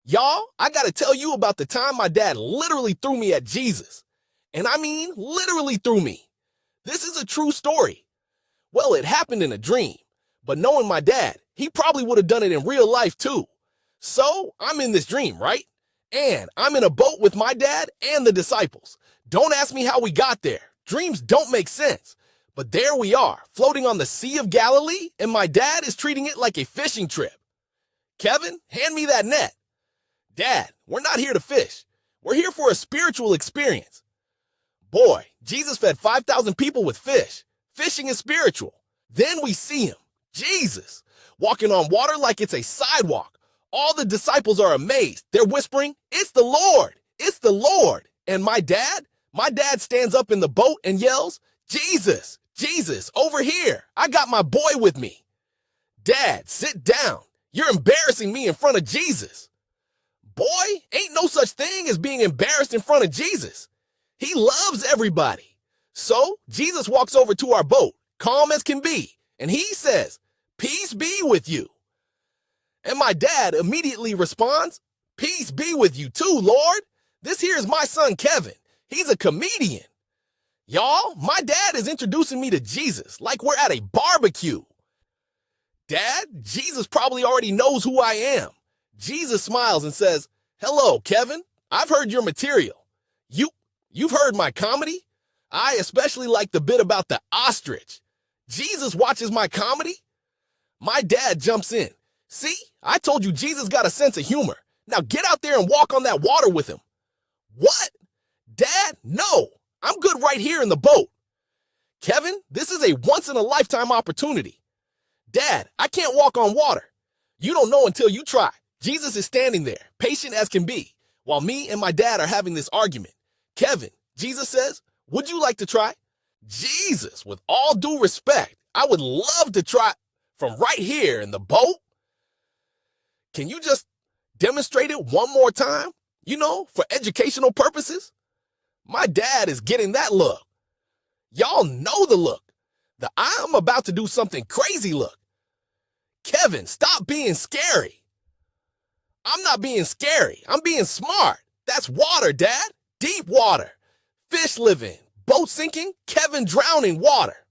Y'all, I gotta tell you about the time my dad literally threw me at Jesus. And I mean, literally threw me. This is a true story. Well, it happened in a dream, but knowing my dad, he probably would have done it in real life too. So, I'm in this dream, right? And I'm in a boat with my dad and the disciples. Don't ask me how we got there. Dreams don't make sense. But there we are, floating on the Sea of Galilee, and my dad is treating it like a fishing trip. Kevin, hand me that net. Dad, we're not here to fish. We're here for a spiritual experience. Boy, Jesus fed 5,000 people with fish. Fishing is spiritual. Then we see him, Jesus, walking on water like it's a sidewalk. All the disciples are amazed. They're whispering, "It's the Lord! It's the Lord!" And my dad stands up in the boat and yells, "Jesus, Jesus, over here. I got my boy with me." Dad, sit down. You're embarrassing me in front of Jesus. Boy, ain't no such thing as being embarrassed in front of Jesus. He loves everybody. So Jesus walks over to our boat, calm as can be, and he says, "Peace be with you." And my dad immediately responds, "Peace be with you too, Lord. This here is my son, Kevin. He's a comedian." Y'all, my dad is introducing me to Jesus like we're at a barbecue. Dad, Jesus probably already knows who I am. Jesus smiles and says, "Hello, Kevin. I've heard your material. You've heard my comedy? I especially like the bit about the ostrich. Jesus watches my comedy?" My dad jumps in. "See, I told you Jesus got a sense of humor. Now get out there and walk on that water with him." "What? Dad, no. I'm good right here in the boat." "Kevin, this is a once-in-a-lifetime opportunity." "Dad, I can't walk on water." "You don't know until you try." Jesus is standing there, patient as can be, while me and my dad are having this argument. "Kevin," Jesus says, "would you like to try?" Jesus, with all due respect, I would love to try from right here in the boat. "Can you just demonstrate it one more time? For educational purposes?" My dad is getting that look. Y'all know the look. The "I'm about to do something crazy" look. "Kevin, stop being scary." "I'm not being scary. I'm being smart. That's water, Dad. Deep water. Fish living. Boat sinking. Kevin drowning water."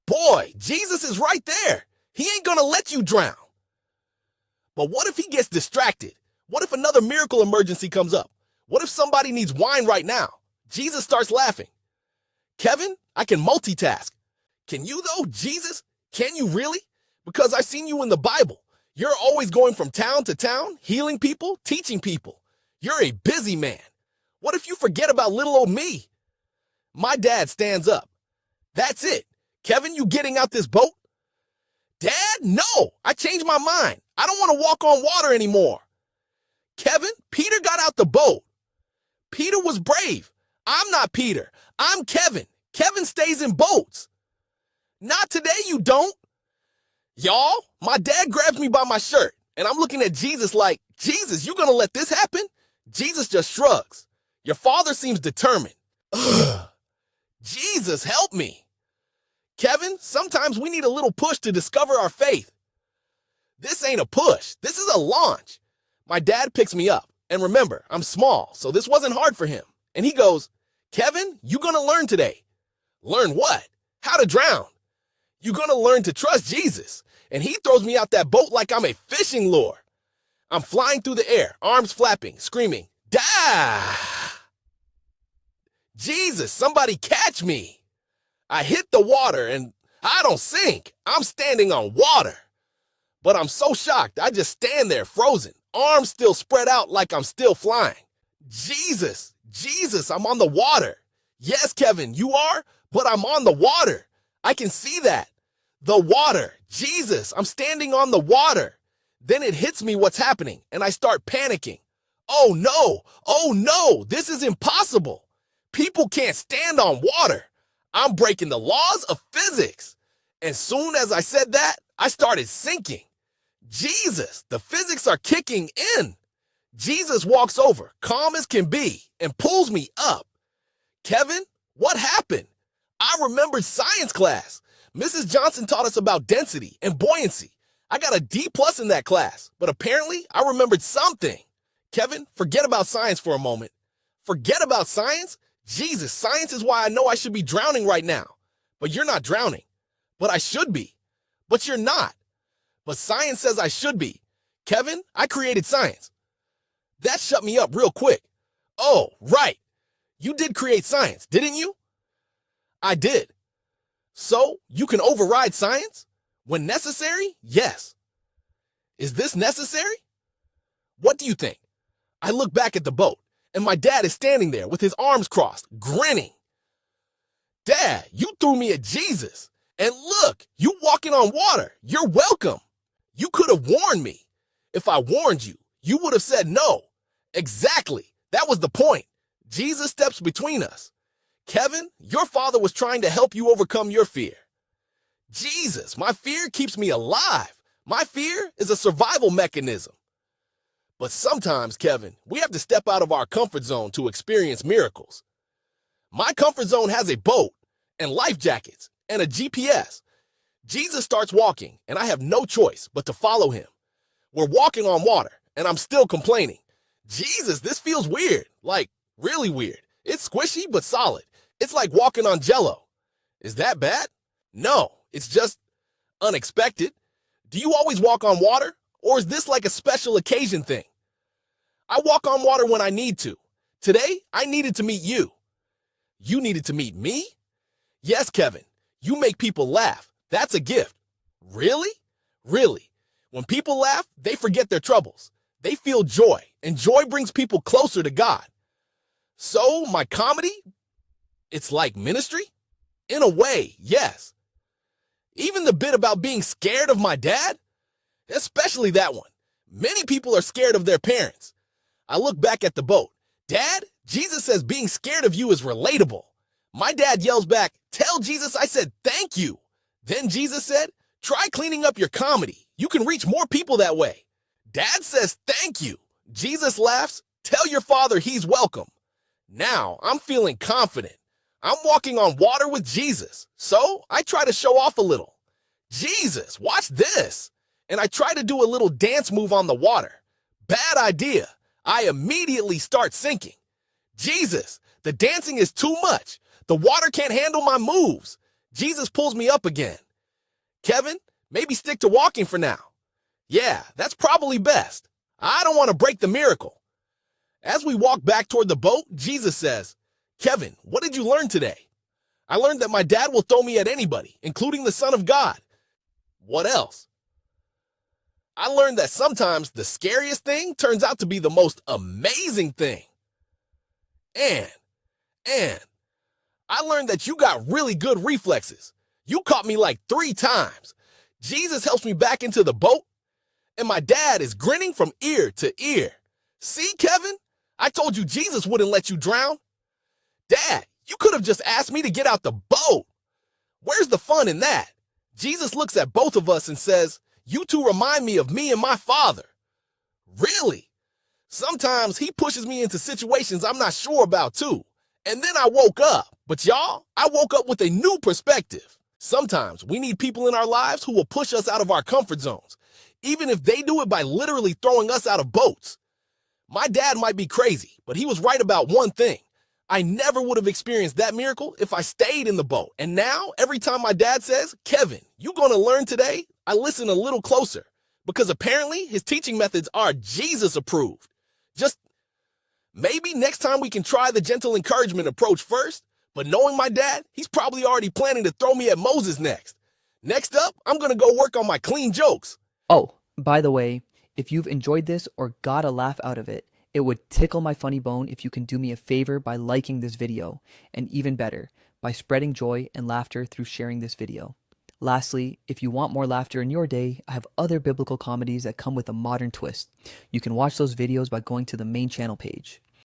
Boy, Jesus is right there. He ain't gonna let you drown. But what if he gets distracted? What if another miracle emergency comes up? What if somebody needs wine right now? Jesus starts laughing. "Kevin, I can multitask." "Can you though, Jesus? Can you really? Because I've seen you in the Bible. You're always going from town to town, healing people, teaching people. You're a busy man. What if you forget about little old me?" My dad stands up. "That's it. Kevin, you getting out this boat?" "Dad, no. I changed my mind. I don't want to walk on water anymore." "Kevin, Peter got out the boat." "Peter was brave. I'm not Peter. I'm Kevin. Kevin stays in boats." "Not today, you don't." Y'all, my dad grabs me by my shirt, and I'm looking at Jesus like, "Jesus, you gonna let this happen?" Jesus just shrugs. "Your father seems determined." Ugh. Jesus, help me. "Kevin, sometimes we need a little push to discover our faith." "This ain't a push. This is a launch." My dad picks me up, and remember, I'm small, so this wasn't hard for him. And he goes, "Kevin, you gonna learn today." "Learn what?" "How to drown." "You gonna learn to trust Jesus." And he throws me out that boat like I'm a fishing lure. I'm flying through the air, arms flapping, screaming, "Die!" "Jesus, somebody catch me." I hit the water and I don't sink. I'm standing on water. But I'm so shocked, I just stand there frozen, arms still spread out like I'm still flying. Jesus, Jesus, I'm on the water. "Yes, Kevin, you are, but I'm on the water. I can see that. The water. Jesus, I'm standing on the water." Then it hits me what's happening, and I start panicking. Oh no, this is impossible. People can't stand on water. I'm breaking the laws of physics. As soon as I said that, I started sinking. Jesus, the physics are kicking in. Jesus walks over, calm as can be, and pulls me up. "Kevin, what happened?" I remembered science class. Mrs. Johnson taught us about density and buoyancy. I got a D+ in that class, but apparently I remembered something. Kevin, forget about science for a moment. Forget about science? Jesus, science is why I know I should be drowning right now. But you're not drowning. But I should be. But you're not. But science says I should be. Kevin, I created science. That shut me up real quick. Oh, right. You did create science, didn't you? I did. So, you can override science? When necessary? Yes. Is this necessary? What do you think? I look back at the boat, and my dad is standing there with his arms crossed, grinning. Dad, you threw me at Jesus. And look, you walking on water. You're welcome. You could have warned me. If I warned you, you would have said no. Exactly. That was the point. Jesus steps between us. Kevin, your father was trying to help you overcome your fear. Jesus, my fear keeps me alive. My fear is a survival mechanism. But sometimes, Kevin, we have to step out of our comfort zone to experience miracles. My comfort zone has a boat and life jackets and a GPS. Jesus starts walking, and I have no choice but to follow him. We're walking on water, and I'm still complaining. Jesus, this feels weird, like really weird. It's squishy but solid. It's like walking on Jell-O. Is that bad? No, it's just unexpected. Do you always walk on water, or is this like a special occasion thing? I walk on water when I need to. Today, I needed to meet you. You needed to meet me? Yes, Kevin, you make people laugh. That's a gift. Really? Really. When people laugh, they forget their troubles. They feel joy, and joy brings people closer to God. So, my comedy, it's like ministry? In a way, yes. Even the bit about being scared of my dad? Especially that one. Many people are scared of their parents. I look back at the boat. Dad, Jesus says being scared of you is relatable. My dad yells back, tell Jesus I said thank you. Then Jesus said, try cleaning up your comedy. You can reach more people that way. Dad says thank you. Jesus laughs, tell your father he's welcome. Now I'm feeling confident. I'm walking on water with Jesus. So I try to show off a little. Jesus, watch this. And I try to do a little dance move on the water. Bad idea. I immediately start sinking. Jesus, the dancing is too much. The water can't handle my moves. Jesus pulls me up again. Kevin, maybe stick to walking for now. Yeah, that's probably best. I don't want to break the miracle. As we walk back toward the boat, Jesus says, Kevin, what did you learn today? I learned that my dad will throw me at anybody, including the Son of God. What else? I learned that sometimes the scariest thing turns out to be the most amazing thing. And I learned that you got really good reflexes. You caught me like 3 times. Jesus helps me back into the boat, and my dad is grinning from ear to ear. See, Kevin? I told you Jesus wouldn't let you drown. Dad, you could have just asked me to get out the boat. Where's the fun in that? Jesus looks at both of us and says, you two remind me of me and my father. Really? Sometimes he pushes me into situations I'm not sure about too. And then I woke up. But y'all, I woke up with a new perspective. Sometimes we need people in our lives who will push us out of our comfort zones, even if they do it by literally throwing us out of boats. My dad might be crazy, but he was right about one thing. I never would have experienced that miracle if I stayed in the boat. And now, every time my dad says, Kevin, you gonna learn today? I listen a little closer because apparently his teaching methods are Jesus approved. Just maybe next time we can try the gentle encouragement approach first, but knowing my dad, he's probably already planning to throw me at Moses next. Next up, I'm gonna go work on my clean jokes. Oh, by the way, if you've enjoyed this or got a laugh out of it, it would tickle my funny bone if you can do me a favor by liking this video, and even better, by spreading joy and laughter through sharing this video. Lastly, if you want more laughter in your day, I have other biblical comedies that come with a modern twist. You can watch those videos by going to the main channel page.